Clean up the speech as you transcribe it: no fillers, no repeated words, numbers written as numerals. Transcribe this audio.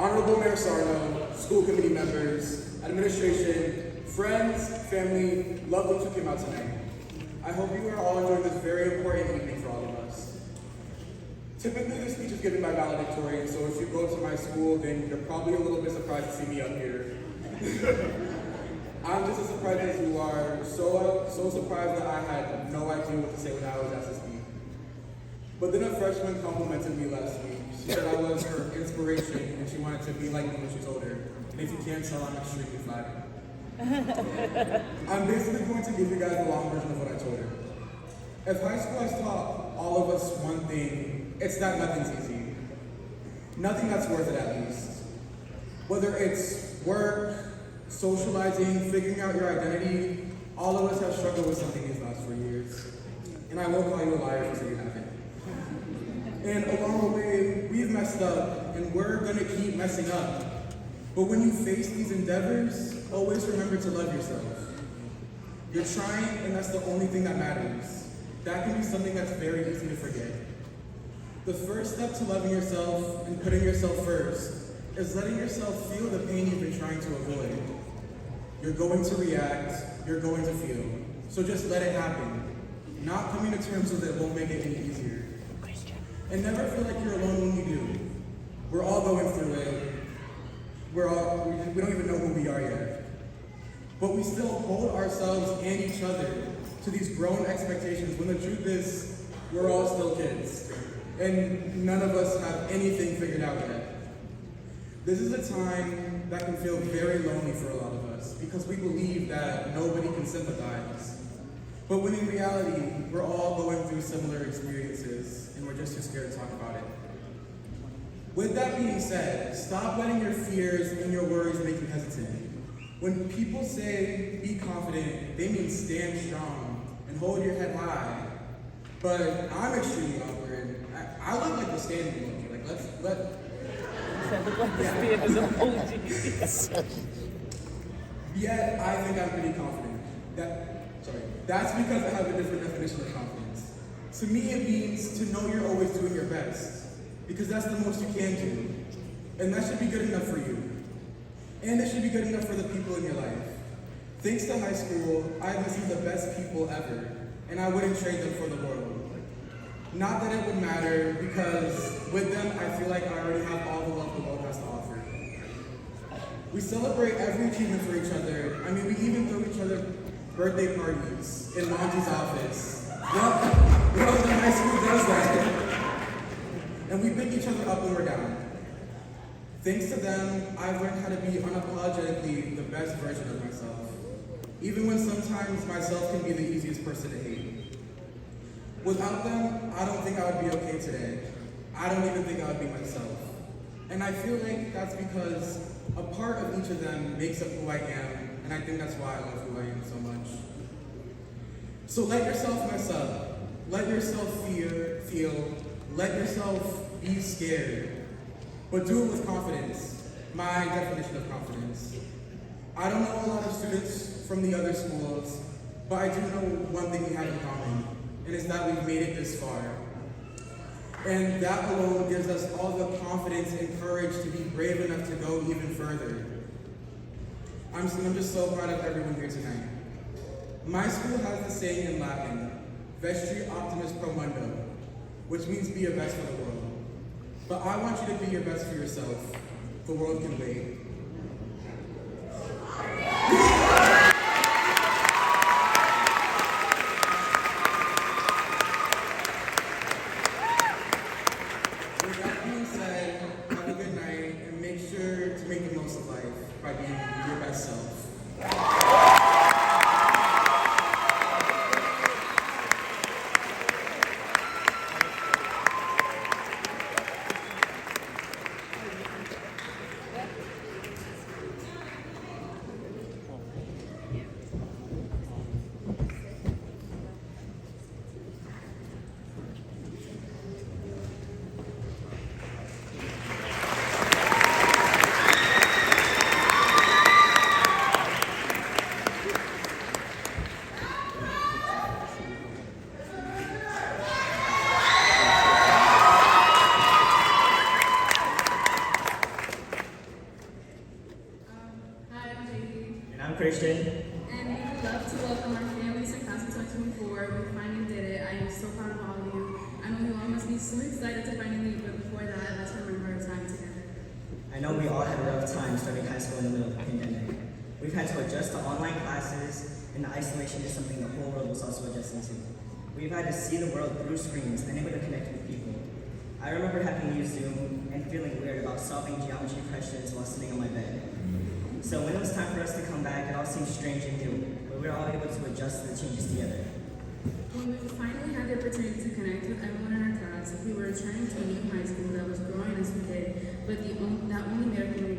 Honorable Mayor Sarno, school committee members, administration, friends, family, loved ones who came out tonight. I hope you are all enjoying this very important evening for all of us. Typically, this speech is given by valedictorian, so if you go to my school, then you're probably a little bit surprised to see me up here. I'm just as surprised as you are, so surprised that I had no idea what to say when I was asked to speak. But then a freshman complimented me last week. She said I was her inspiration and she wanted to be like me when she's older. And if you can't tell, I'm extremely flattered. I'm basically going to give you guys the long version of what I told her. If high school has taught all of us one thing, it's that nothing's easy. Nothing that's worth it, at least. Whether it's work, socializing, figuring out your identity, all of us have struggled with something these last 4 years. And I won't call you a liar until you haven't. And along the way, we've messed up, and we're gonna keep messing up. But when you face these endeavors, always remember to love yourself. You're trying, and that's the only thing that matters. That can be something that's very easy to forget. The first step to loving yourself and putting yourself first is letting yourself feel the pain you've been trying to avoid. You're going to react, you're going to feel. So just let it happen. Not coming to terms with it won't make it any easier. And never feel like you're alone when you do. We're all going through it. We don't even know who we are yet. But we still hold ourselves and each other to these grown expectations when the truth is, we're all still kids. And none of us have anything figured out yet. This is a time that can feel very lonely for a lot of us because we believe that nobody can sympathize. But when in reality, we're all going through similar experiences and we're just too scared to talk about it. With that being said, stop letting your fears and your worries make you hesitant. When people say be confident, they mean stand strong and hold your head high. But I'm extremely awkward. I look like the stand emoji. Like let Look like the stand is emoji. Yet I think I'm pretty confident. That's because I have a different definition of confidence. To me, it means to know you're always doing your best, because that's the most you can do. And that should be good enough for you. And it should be good enough for the people in your life. Thanks to high school, I've met some of the best people ever, and I wouldn't trade them for the world. Not that it would matter, because with them, I feel like I already have all the love the world has to offer. We celebrate every achievement for each other. I mean, we even throw each other birthday parties in Monty's office. Yep, the high school does that. And we pick each other up when we're down. Thanks to them, I've learned how to be unapologetically the best version of myself. Even when sometimes myself can be the easiest person to hate. Without them, I don't think I would be okay today. I don't even think I would be myself. And I feel like that's because a part of each of them makes up who I am, and I think that's why I love who I am so much. So let yourself mess up. Let yourself feel, let yourself be scared. But do it with confidence. My definition of confidence. I don't know a lot of students from the other schools, but I do know one thing we have in common, and it's that we've made it this far. And that alone gives us all the confidence and courage to be brave enough to go even further. I'm just so proud of everyone here tonight. My school has the saying in Latin, Vestri optimus pro mundo, which means be your best for the world. But I want you to be your best for yourself. The world can wait. With that being said, have a good night and make sure to make the most of life by being your best self. Christian. And we would love to welcome our families in class of 2024. We finally did it. I am so proud of all of you. I know you all must be so excited to finally leave, but before that, let's remember our time together. I know we all had a rough time starting high school in the middle of the pandemic. We've had to adjust to online classes, and the isolation is something the whole world was also adjusting to. We've had to see the world through screens, unable to connect with people. I remember having to use Zoom and feeling weird about solving geometry questions while sitting on my bed. So when it was time for us to come back, it all seemed strange and new, but we were all able to adjust to the changes together. When we finally had the opportunity to connect with everyone in our class, we were returning to a new high school that was growing as we did, but that only made our community